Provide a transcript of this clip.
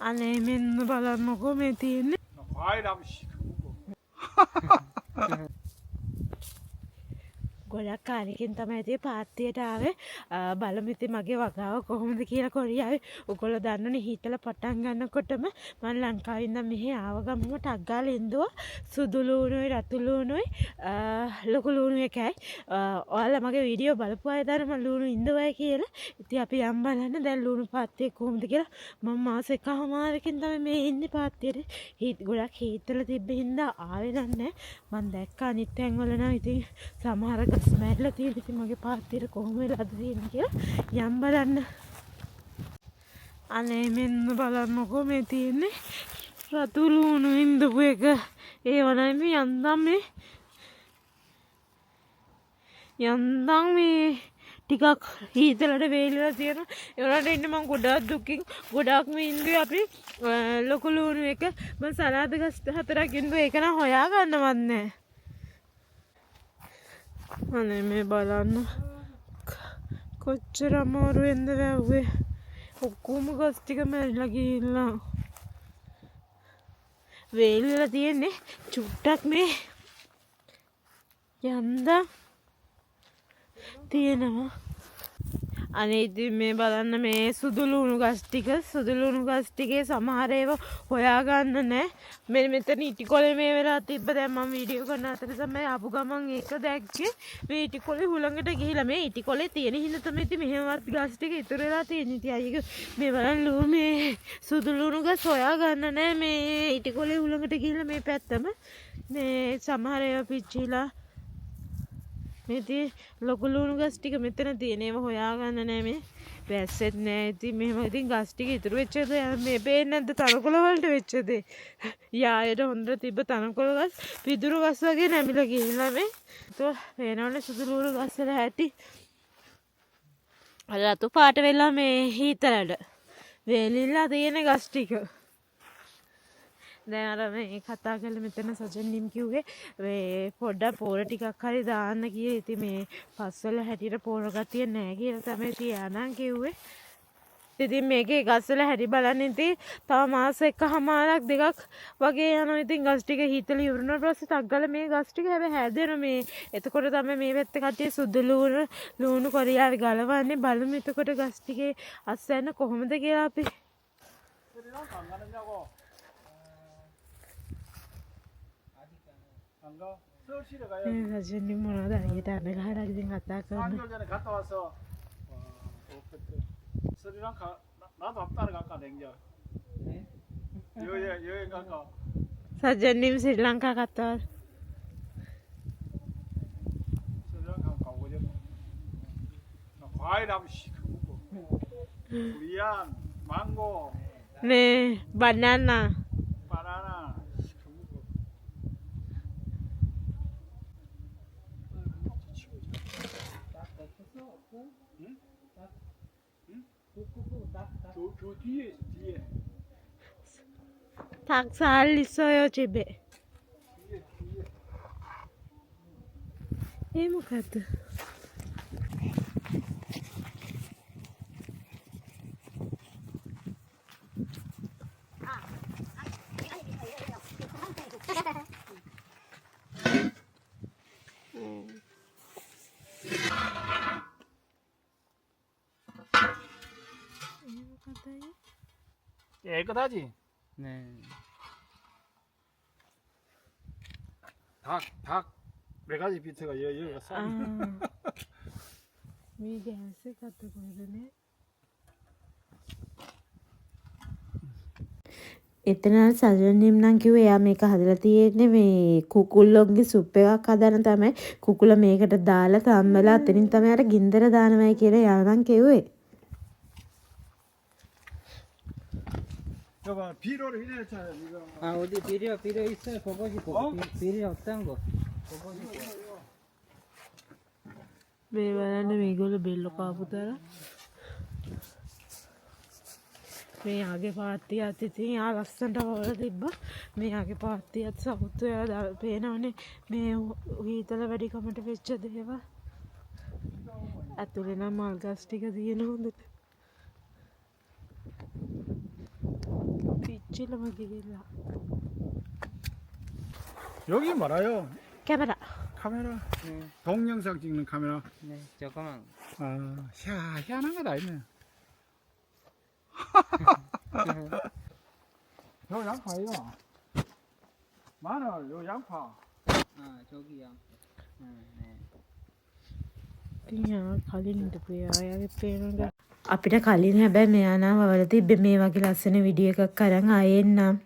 අනේ මෙන්න බලන්නකෝ මේ තියෙන්නේ. ගොඩක් කාලෙකින් තමයි ඉතින් පාත්තියට ආවේ. බලමු ඉතින් මගේ වගාව කොහොමද කියලා කොරියාවේ. ඔයගොල්ලෝ දන්නවනේ හීතල පටන් ගන්නකොටම මම ලංකාවේ ඉඳන් මෙහි ආව ගමම ටක් ගාලා ඉඳුවා. සුදු ලූණුයි රතු ලූණුයි ලොකු ලූණු එකයි. ඔයාලා මගේ වීඩියෝ බලපු අය දන්න මම ලූණු ඉඳවයි කියලා. ඉතින් අපි යම් බලන්න දැන් ලූණු පාත්තිය කොහොමද කියලා. මම මාස එකමාරකින් තමයි මේ ඉන්නේ පාත්තියට. ගොඩක් හීතල තිබ්බ හින්දා ආවේ නැහැ. මම දැක්කා අනිත් තැන්වල නම් ඉතින් සමහර ස්මැල්ල තියෙන ඉතින් මගේ පාත්තියට කොහොම වෙලාද තියෙන්නේ කියලා යම් බලන්න. අනේ මෙන්න බලන්නකෝ මේ තියෙන්නේ රතු ලූණු ඉඳපු එක. ඒව නෙමෙයි යන්දම් මේ ටිකක් හීතලට වේලිලා තියෙනවා. ඒ වුණාට ඉන්නේ මම ගොඩාක් දුකින් ගොඩාක්ම ඉඳුවේ අපි ලොකු ලූණු එක. මම සලාද ගස් 4ක් ඉඳුවා. ඒක නම් හොයා ගන්නවත් නැහැ. අනේ මේ බලන්න කොච්චර අමාරුවෙන්ද වැව්වේ. ඔක්කොම ගස් ටික මැරිලා ගිහිල්ලා වේලිලා තියෙන්නේ. චුට්ටක් මේ යන්දා තියෙනවා. අනේ ඉතින් මේ බලන්න මේ සුදු ලූණු ගස් ටිකේ සමහර ඒවා හොයාගන්න නැහැ. මෙතන ඉටිකොලේ මේ වෙලා තිබ්බ. දැන් මම වීඩියෝ කරන අතර තමයි ආපු ගමන් ඒක දැක්කේ. මේ ඉටිකොලේ හුලඟට ගිහිලා මේ ඉටිකොලේ තියෙන හින්දා තමයි ඉතින් මෙහෙමවත් ගස් ටික ඉතුරු වෙලා තියෙන්නේ. ඉතින් අයියෝ මේ බලන්න මේ සුදු ලූණු ගස් හොයාගන්න නැහැ. මේ ඉටිකොලේ හුලඟට ගිහිලා මේ පැත්තම මේ සමහර ඒවා පිච්චිලා මේ ලොකු ලූණු ගස් ටික මෙතන තියෙන ඒවා හොයාගන්න නැහැ. මේ වැස්සෙත් නැහැ. ඉතින් මෙහෙම ඉතින් ගස් ටික ඉතුරු වෙච්චද මේ පේන්නේ නැද්ද තනකොළ වලට වෙච්චද? යායට හොඳට තිබ්බ තනකොළ ගස් පිදුරු ගස් වගේ නැමිලා ගිහිල්ලා මේ તો පේනවනේ සුදු ලූණු ගස් වල ඇති රතු පාට වෙලා මේ හීතලට වේලිලා තියෙන ගස් ටික. දැන් අර මේ කතා කරලා මෙතන සජන්නිම් කිව්වේ මේ පොඩ්ඩක් පොර ටිකක් හරි දාන්න කියේ. ඉතින් මේ පස්වල හැටියට පොර ගතිය නැහැ කියලා තමයි තියානම් කිව්වේ. ඉතින් මේකේ ගස්වල හැටි බලන්න ඉතින් තව මාස එකමාරක් දෙකක් වගේ යනවා. ඉතින් ගස් ටික හීතල ඉවරුනට පස්සේ ටක් ගාලා මේ ගස් ටික හැබැයි හැදෙන මේ එතකොට තමයි මේ පැත්තේ කට්ටිය සුදු ලූණු කොරියාවේ ගලවන්නේ. බලමු එතකොට ගස් ටිකේ අස්වැන්න කොහොමද කියලා අපි. සජන්නිම් මොනවද අයියට අඬ ගහලා ඉතින් කතා කරනවා. 갔다 와서 스리랑카 나도 앞따라 갈까 냉겨. 여행 갈까? සජන්නිම් ශ්‍රී ලංකා කතා. 스리랑카 가고 싶어. 나 과일 한번 시켜 먹고. 두리안, 망고. 네, 바나나. 바나나 시켜 먹고. 저 뒤에 있어 뒤에. 닭살 있어요 집에. 뒤에. 이 මොකද්ද? 깨끗하지? 네. 닭 네 가지 비트가 여기가 싸. මේක ඇස්සේ කත කොහෙදනේ? එතන සජන්නිම් නම් කිව්වේ එයා මේක හදලා තියෙන්නේ මේ කුකුල්ලොන්ගේ සුප් එකක් හදන තමයි. කුකුල මේකට දාලා තම්බලා අතනින් තමයි අර ගින්දර දානවයි කියලා එයා නම් කිව්වේ. 저봐 비료를 이래잖아 이거. 아 어디 비료 있어요? 보고 싶어. 어? 비료 없다는 거. 보고 싶어. මේ බලන්න මේගොල්ලෝ බෙල්ල කාපු තරම්. මේ ආගේ පාත්තියත් ඉතින් ආ ලස්සනට වල තිබ්බා. මේ ආගේ පාත්තියත් සවුත් වෙලා පේනවනේ මේ හීතල වැඩිකමට වෙච්ච දේවල්. අතුලේ නම් මල් ගස් ටික තියෙන හොඳට. පිච්චිලම ගිහිල්ලා. 여기 말아요. කැමරා. 카메라. 네. 동영상 찍는 카메라. 네, 잠깐만. 아, 희한한 거다 있네. 요 양파 이거. 마늘, 요 양파. 아, 저기야. 네. යා කලින් ඉඳපු යාගේ පේනක අපිට කලින් හැබැයි මෙයා නම් වල තිබ්බේ මේ වගේ ලස්සන වීඩියෝ එකක් අරන් ආයෙ එන්නම්.